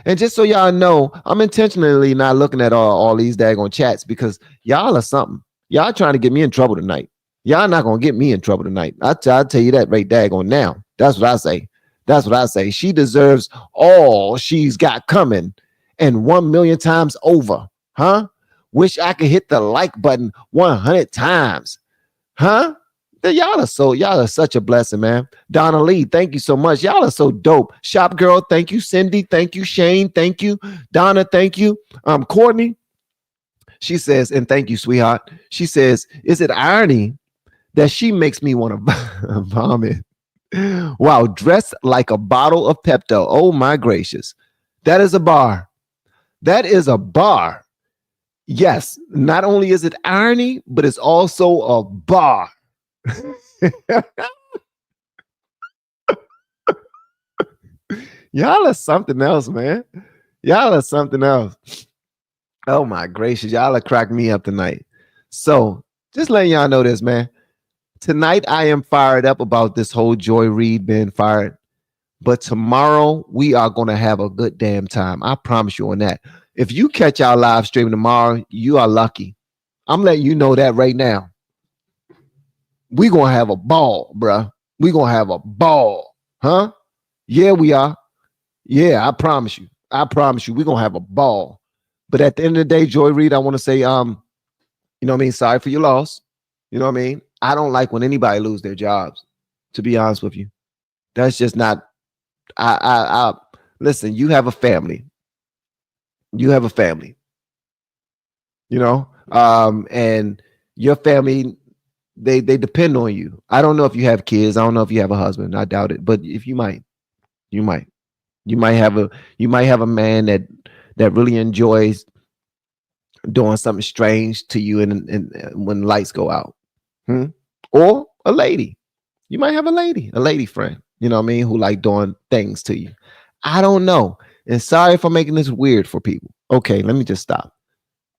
And just so y'all know, I'm intentionally not looking at all these daggone chats because y'all are something. Y'all trying to get me in trouble tonight. Y'all not gonna get me in trouble tonight. I'll tell you that right daggone now. That's what I say. That's what I say. She deserves all she's got coming and 1,000,000 times over. Huh? Wish I could hit the like button 100 times. Huh? Y'all are such a blessing, man. Donna Lee, thank you so much. Y'all are so dope. Shop Girl, thank you. Cindy, thank you. Shane, thank you. Donna, thank you. Courtney, she says, and thank you, sweetheart. She says, is it irony that she makes me want to vomit? Wow, dressed like a bottle of Pepto. Oh my gracious. That is a bar. That is a bar. Yes, not only is it irony, but it's also a bar. Y'all are something else, man. Y'all are something else. Oh my gracious, y'all are cracking me up tonight. So just letting y'all know this, man. Tonight I am fired up about this whole Joy Reid being fired. But tomorrow we are going to have a good damn time. I promise you on that. If you catch our live stream tomorrow, you are lucky. I'm letting you know that right now. We're going to have a ball, bruh. We're going to have a ball. Huh? Yeah, we are. Yeah, I promise you. I promise you, we're going to have a ball. But at the end of the day, Joy Reid, I want to say, you know what I mean? Sorry for your loss. You know what I mean? I don't like when anybody lose their jobs, to be honest with you. That's just not, I listen, you have a family. You have a family, you know, and your family, they depend on you. I don't know if you have kids. I don't know if you have a husband. I doubt it. But if you might have a man that really enjoys doing something strange to you and when lights go out. Or a lady. You might have a lady friend, you know what I mean, who like doing things to you. I don't know. And sorry if I'm making this weird for people. Okay, let me just stop.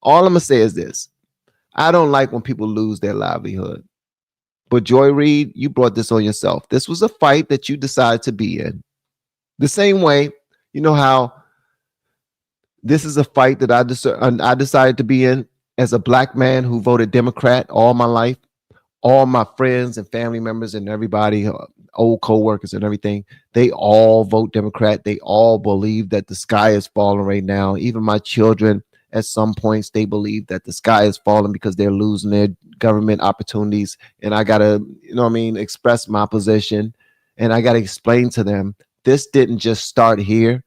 All I'm gonna say is this. I don't like when people lose their livelihood. But Joy Reid, you brought this on yourself. This was a fight that you decided to be in. The same way, you know how this is a fight that I decided to be in as a black man who voted Democrat all my life. All my friends and family members and everybody, old co-workers and everything, they all vote Democrat. They all believe that the sky is falling right now. Even my children, at some points, they believe that the sky is falling because they're losing their government opportunities. And I got to, you know what I mean, express my position. And I got to explain to them, this didn't just start here.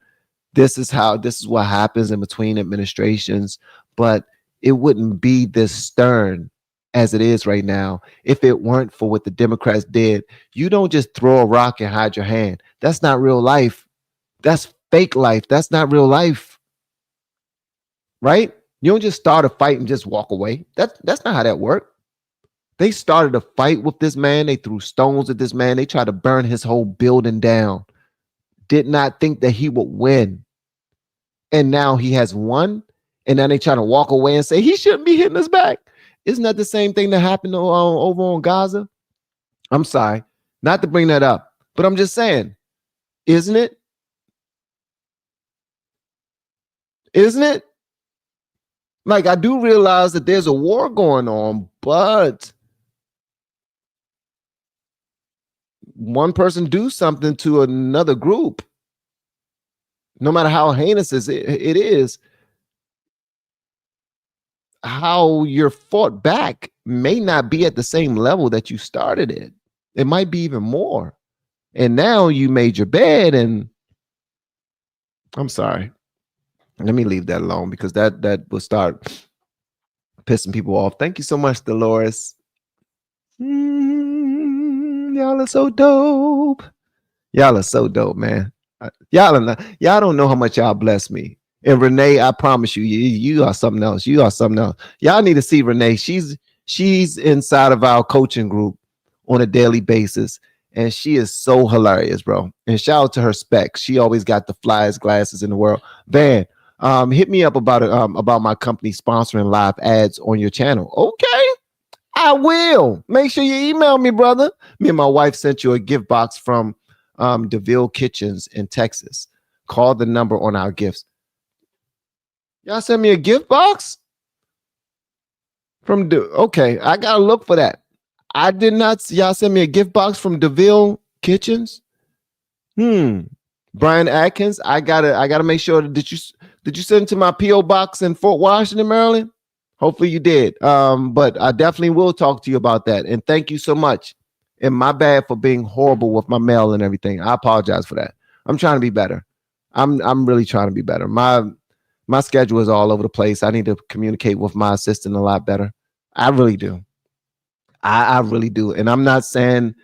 This is what happens in between administrations. But it wouldn't be this stern as it is right now if it weren't for what the Democrats did. You don't just throw a rock and hide your hand. That's not real life. That's fake life. That's not real life. Right? You don't just start a fight and just walk away. That's not how that worked. They started a fight with this man. They threw stones at this man. They tried to burn his whole building down. Did not think that he would win. And now he has won. And now they trying to walk away and say he shouldn't be hitting us back. Isn't that the same thing that happened over on Gaza? I'm sorry, not to bring that up, but I'm just saying, isn't it? Isn't it? Like, I do realize that there's a war going on, but one person do something to another group, no matter how heinous it is, how you're fought back may not be at the same level that you started it. It might be even more. And now you made your bed, and I'm sorry. Let me leave that alone because that will start pissing people off. Thank you so much, Dolores. Y'all are so dope. Y'all are so dope, man. Y'all don't know how much y'all bless me. And Renee, I promise you, you are something else. You are something else. Y'all need to see Renee. She's inside of our coaching group on a daily basis, and she is so hilarious, bro. And shout out to her specs. She always got the flyest glasses in the world. Van, hit me up about my company sponsoring live ads on your channel. Okay, I will. Make sure you email me, brother. Me and my wife sent you a gift box from DeVille Kitchens in Texas. Call the number on our gifts. Y'all send me a gift box from okay, I gotta look for that. I did not see y'all send me a gift box from DeVille Kitchens. Brian Atkins, I gotta make sure. Did you send it to my P.O. box in Fort Washington, Maryland? Hopefully you did. But I definitely will talk to you about that. And thank you so much. And my bad for being horrible with my mail and everything. I apologize for that. I'm trying to be better. I'm really trying to be better. My schedule is all over the place. I need to communicate with my assistant a lot better. I really do. I really do. And I'm not saying,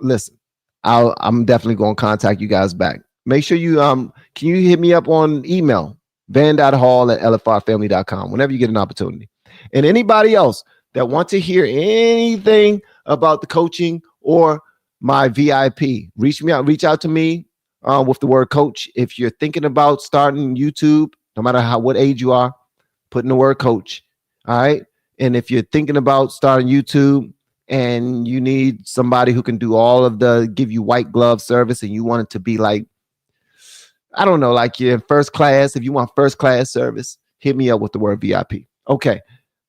listen, I'm definitely going to contact you guys back. Make sure you, can you hit me up on email, van.hall@lfrfamily.com, whenever you get an opportunity. And anybody else that want to hear anything about the coaching or my VIP, reach out to me with the word coach. If you're thinking about starting YouTube, no matter what age you are, put in the word coach. All right. And if you're thinking about starting YouTube and you need somebody who can do all of give you white glove service, and you want it to be like, I don't know, like you're in first class. If you want first class service, hit me up with the word VIP. Okay.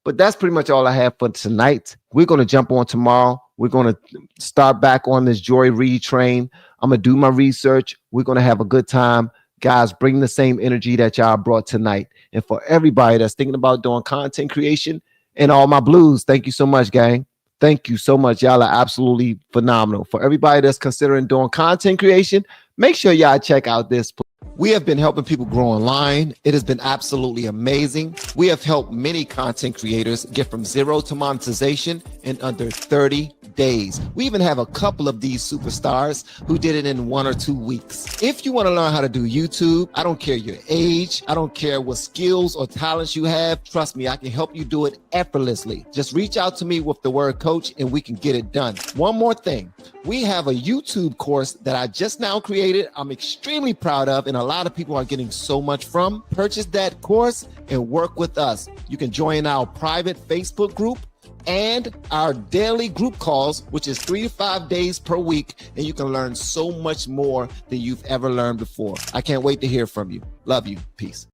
But that's pretty much all I have for tonight. We're going to jump on tomorrow. We're going to start back on this Joy Reid train. I'm going to do my research. We're going to have a good time. Guys, bring the same energy that y'all brought tonight. And for everybody that's thinking about doing content creation and all my blues, thank you so much, gang. Thank you so much. Y'all are absolutely phenomenal. For everybody that's considering doing content creation, make sure y'all check out this. We have been helping people grow online. It has been absolutely amazing. We have helped many content creators get from zero to monetization in under 30 days. We even have a couple of these superstars who did it in 1 or 2 weeks. If you want to learn how to do YouTube, I don't care your age. I don't care what skills or talents you have. Trust me, I can help you do it effortlessly. Just reach out to me with the word coach and we can get it done. One more thing. We have a YouTube course that I just now created. I'm extremely proud of, and a lot of people are getting so much from. Purchase that course and work with us. You can join our private Facebook group and our daily group calls, which is 3 to 5 days per week, and you can learn so much more than you've ever learned before. I can't wait to hear from you. Love you. Peace.